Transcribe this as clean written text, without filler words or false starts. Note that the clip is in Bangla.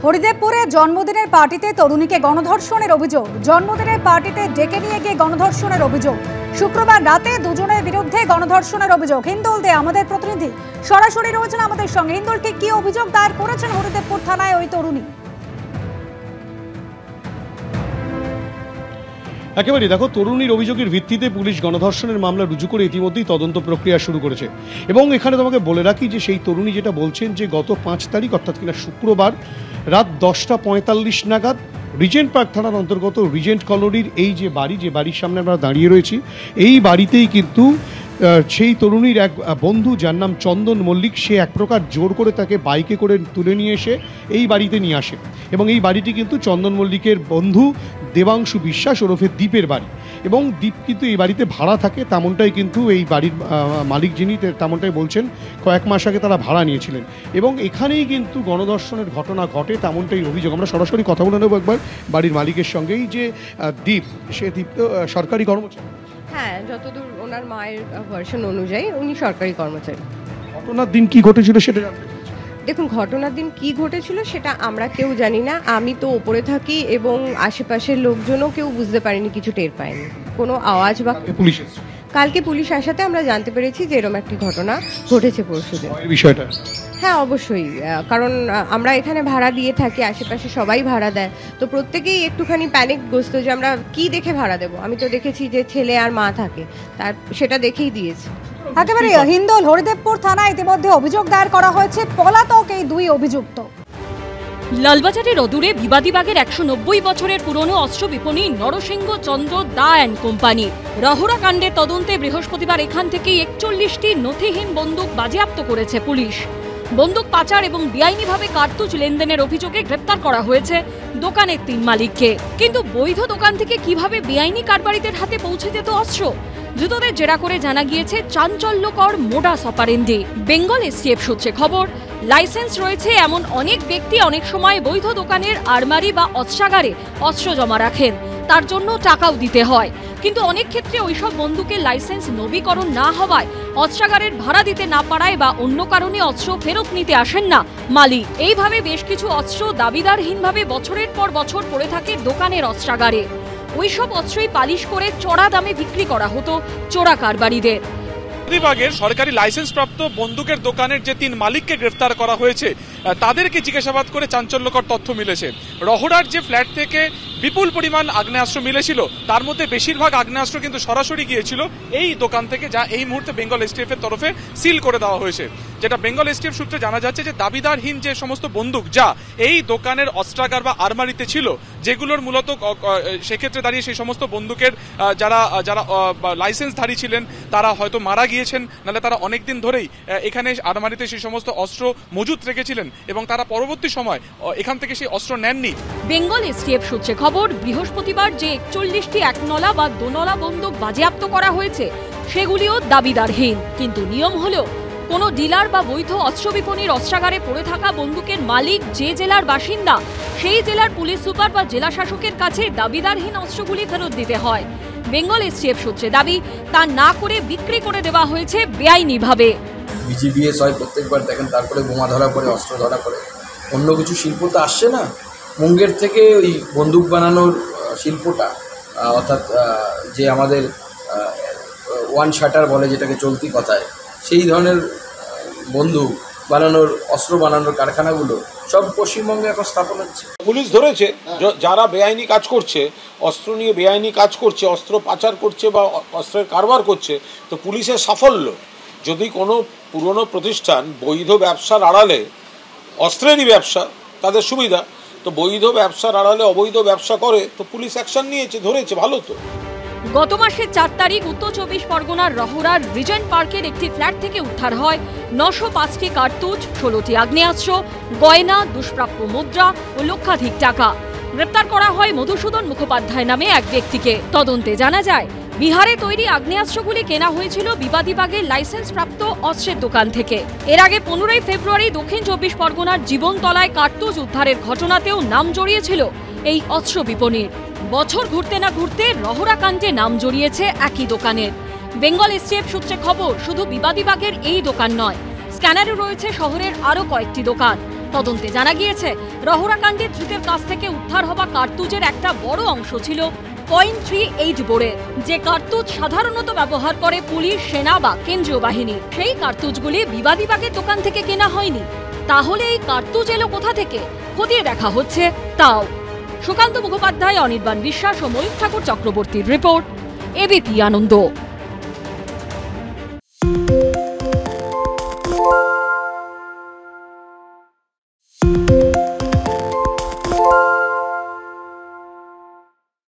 হরিদেবপুরে জন্মদিনের পার্টিতে তরুণীকে গণধর্ষণের অভিযোগ। জন্মদিনের পার্টিতে ডেকে নিয়ে গিয়ে গণধর্ষণের অভিযোগ। শুক্রবার রাতে দুজনের বিরুদ্ধে গণধর্ষণের অভিযোগ। হিন্দুল দে আমাদের প্রতিনিধি সরাসরি রয়েছেন আমাদের সঙ্গে। হিন্দুল, ঠিক কি অভিযোগ দায়ের করেছেন হরিদেবপুর থানায় ওই তরুণী? একেবারে দেখো, তরুণীর অভিযোগের ভিত্তিতে পুলিশ গণধর্ষণের মামলা রুজু করে ইতিমধ্যেই তদন্ত প্রক্রিয়া শুরু করেছে। এবং এখানে তোমাকে বলে রাখি যে সেই তরুণী যেটা বলছেন যে গত 5 তারিখ অর্থাৎ কিনা শুক্রবার রাত 10:45 নাগাদ রিজেন্ট পার্ক থানার অন্তর্গত রিজেন্ট কলোনির এই যে বাড়ির সামনে আমরা দাঁড়িয়ে রয়েছি, এই বাড়িতেই কিন্তু সেই তরুণীর এক বন্ধু যার নাম চন্দন মল্লিক, সে এক প্রকার জোর করে তাকে বাইকে করে তুলে নিয়ে এসে এই বাড়িতে নিয়ে আসে। এবং এই বাড়িটি কিন্তু চন্দন মল্লিকের বন্ধু দেবাংশু বিশ্বাস ওরফে দীপের বাড়ি। এবং দীপ কিন্তু এই বাড়িতে ভাড়া থাকে, তেমনটাই কিন্তু এই বাড়ির মালিক যিনি তেমনটাই বলছেন। কয়েক মাস আগে তারা ভাড়া নিয়েছিলেন এবং এখানেই কিন্তু গণধর্ষণের ঘটনা ঘটে, তেমনটাই অভিযোগ। আমরা সরাসরি কথা বলে নেব একবার বাড়ির মালিকের সঙ্গেই, যে দীপ, সে দীপ তো সরকারি কর্মচারী। হ্যাঁ, যতদূর ওনার মায়ের ভার্সন অনুযায়ী উনি সরকারি কর্মচারী। ঘটনার দিন কি ঘটেছিল সেটা জানতে? দেখুন, ঘটনার দিন কি ঘটেছিল সেটা আমরা কেউ জানি না। আমি তো ওপরে থাকি এবং আশেপাশের লোকজনও কেউ বুঝতে পারেনি, কিছু টের পায়নি কোনো আওয়াজ বা পুলিশ। কালকে পুলিশ আসাতে আমরা জানতে পেরেছি যে এরকম একটি ঘটনা ঘটেছে পরশুদিন। বিষয়টা হ্যাঁ অবশ্যই, কারণ আমরা এখানে ভাড়া দিয়ে থাকি, আশেপাশে সবাই ভাড়া দেয়, তো প্রত্যেকেই একটুখানি প্যানিকগ্রস্ত যে আমরা কি দেখে ভাড়া দেবো। আমি তো দেখেছি যে ছেলে আর মা থাকে, তার সেটা দেখেই দিয়েছি। একেবারে হিন্দোল, হরিদেবপুর থানায় ইতিমধ্যে অভিযোগ দায়ের করা হয়েছে। পলাতক এই দুই অভিযুক্ত। লালবাজারের অদূরে বিবাদীবাগের 190 বছরের পুরনো অস্ত্র বিপণী নরসিংহ চন্দ্র দা অ্যান্ড কোম্পানি রহরা কাণ্ডের তদন্তে বৃহস্পতিবার এখান থেকেই 41টি নথিহীন বন্দুক বাজেয়াপ্ত করেছে পুলিশ। বন্দুক পাচার এবং বেআইনিভাবে কার্তুজ লেনদেনের অভিযোগে গ্রেপ্তার করা হয়েছে দোকানের 3 মালিককে। কিন্তু বৈধ দোকান থেকে কিভাবে বেআইনি কারবারিদের হাতে পৌঁছে যেত অস্ত্র, ধৃতদের জেরা করে জানা গিয়েছে চাঞ্চল্যকর মোডাস অপারেন্ডি। বেঙ্গল এসটিএফ সূত্রে খবর, লাইসেন্স রয়েছে এমন অনেক ব্যক্তি অনেক সময় বৈধ দোকানের আলমারি বা অস্ত্রাগারে অস্ত্র জমা রাখেন, তার জন্য টাকাও দিতে হয়। কিন্তু অনেক ক্ষেত্রে ওইসব বন্দুকের লাইসেন্স নবীকরণ না হওয়ায়, অস্ত্রাগারের ভাড়া দিতে না পারায় বা অন্য কারণে অস্ত্র ফেরত নিতে আসেন না মালিক। এইভাবে বেশ কিছু অস্ত্র দাবিদারহীনভাবে বছরের পর বছর পড়ে থাকে দোকানের অস্ত্রাগারে। ওইসব অস্ত্রই পালিশ করে চড়া দামে বিক্রি করা হতো চোরা কারবারিদের। বিভাগের সরকারি লাইসেন্সপ্রাপ্ত বন্দুকের দোকানের যে 3 মালিককে গ্রেফতার করা হয়েছে, তাদেরকে জিজ্ঞাসাবাদ করে চাঞ্চল্যকর তথ্য মিলেছে। রহরার যে ফ্ল্যাট থেকে বিপুল পরিমাণ আগ্নেয়াস্ত্র মিলেছিল, তার মধ্যে বেশিরভাগ আগ্নেয়াস্ত্র কিন্তু সরাসরি গিয়েছিল এই দোকান থেকে, যা এই মুহূর্তে বেঙ্গল এসটিএফ এর তরফে সিল করে দেওয়া হয়েছে। যেটা বেঙ্গল এসটিএফ সূত্রে জানা যাচ্ছে যে দাবিদারহীন যে সমস্ত বন্দুক যা এই দোকানের অস্ত্রাগার বা আলমারিতে ছিল, যেগুলোর মূলত সেক্ষেত্রে দাঁড়িয়ে সেই সমস্ত বন্দুকের যারা লাইসেন্সধারী ছিলেন তারা হয়তো মারা গিয়েছেন, নাহলে তারা অনেকদিন ধরেই এখানে আলমারিতে সেই সমস্ত অস্ত্র মজুত রেখেছিলেন এবং তারা পরবর্তী সময় এখান থেকে সেই অস্ত্র নেননি। বেঙ্গল এসটিএফ সূত্রে খবর, বৃহস্পতিবার যে 41টি 1 নলা বা 2 নলা বন্দুক বাজেয়াপ্ত করা হয়েছে, সেগুলিও দাবিদারহীন। কিন্তু নিয়ম হলো, কোনো ডিলার বা বৈধ অস্ত্র বিপণীর অস্ত্রাগারে পড়ে থাকা বন্দুকের মালিক যে জেলার বাসিন্দা, সেই জেলার পুলিশ সুপার বা জেলা শাসকের কাছে দাবিদারহীন অস্ত্রগুলি ফেরত দিতে হয়। বেঙ্গল এসটিএফ সূত্রে দাবি, তা না করে বিক্রি করে দেওয়া হয়েছে বেআইনিভাবে। বিজিবিএস হয় প্রত্যেকবার, দেখেন, তারপরে বোমা ধরা পড়ে, অস্ত্র ধরা পড়ে, অন্য কিছু শিল্প তো আসছে না। মুঙ্গের থেকে ওই বন্দুক বানানোর শিল্পটা, অর্থাৎ যে আমাদের ওয়ান শাটার বলে যেটাকে চলতি কথায়, সেই ধরনের বন্দুক বানানোর, অস্ত্র বানানোর কারখানাগুলো সব পশ্চিমবঙ্গে এখন স্থাপন হচ্ছে। পুলিশ ধরেছে যারা বেআইনি কাজ করছে, অস্ত্র নিয়ে বেআইনি কাজ করছে, অস্ত্র পাচার করছে বা অস্ত্রের কারবার করছে, তো পুলিশের সাফল্য। যদি কোনো পুরনো প্রতিষ্ঠান বৈধ ব্যবসার আড়ালে, অস্ত্রেরই ব্যবসা তাদের সুবিধা, তো বৈধ ব্যবসার আড়ালে অবৈধ ব্যবসা করে, তো পুলিশ অ্যাকশন নিয়েছে, ধরেছে, ভালো তো। গত মাসের 4 তারিখ উত্তর 24 পরগনার রহরার রিজেন্ট পার্কের একটি ফ্ল্যাট থেকে উদ্ধার হয় 905টি কার্তুজ, 16টি আগ্নেয়াস্ত্র, গয়না, দুষ্প্রাপ্য মুদ্রা ও লক্ষাধিক টাকা। গ্রেপ্তার করা হয় মধুসূদন মুখোপাধ্যায় নামে এক ব্যক্তিকে। তদন্তে জানা যায়, বিহারে তৈরি আগ্নেয়াস্ত্রগুলি কেনা হয়েছিল বিবাদীবাগের লাইসেন্সপ্রাপ্ত অস্ত্রের দোকান থেকে। এর আগে 15 ফেব্রুয়ারি দক্ষিণ 24 পরগনার জীবনতলায় কার্তুজ উদ্ধারের ঘটনাতেও নাম জড়িয়েছিল এই অস্ত্র বিপণীর। বছর ঘুরতে না ঘুরতে রহরা কাণ্ডে নাম জড়িয়েছে একই দোকানের। বেঙ্গল এসটিএফ সূত্রে খবর, শুধু বিবাদীবাগের এই দোকান নয়, স্ক্যানারে রয়েছে শহরের আরও কয়েকটি দোকান। তদন্তে জানা গিয়েছে রহরা কাণ্ডে ধৃতের কাছ থেকে উদ্ধার হওয়া কার্তুজের একটা বড় অংশ ছিল .38 বোরের, যে কার্তুজ সাধারণত ব্যবহার করে পুলিশ, সেনা বা কেন্দ্রীয় বাহিনী। সেই কার্তুজগুলি বিবাদী বাগের দোকান থেকে কেনা হয়নি। তাহলে এই কার্তুজ এলো কোথা থেকে, খতিয়ে দেখা হচ্ছে তাও। সুকান্ত মুখোপাধ্যায়, অনির্বাণ বিশ্বাস ও ময়ূর ঠাকুর চক্রবর্তীর রিপোর্ট, এবিপি আনন্দ।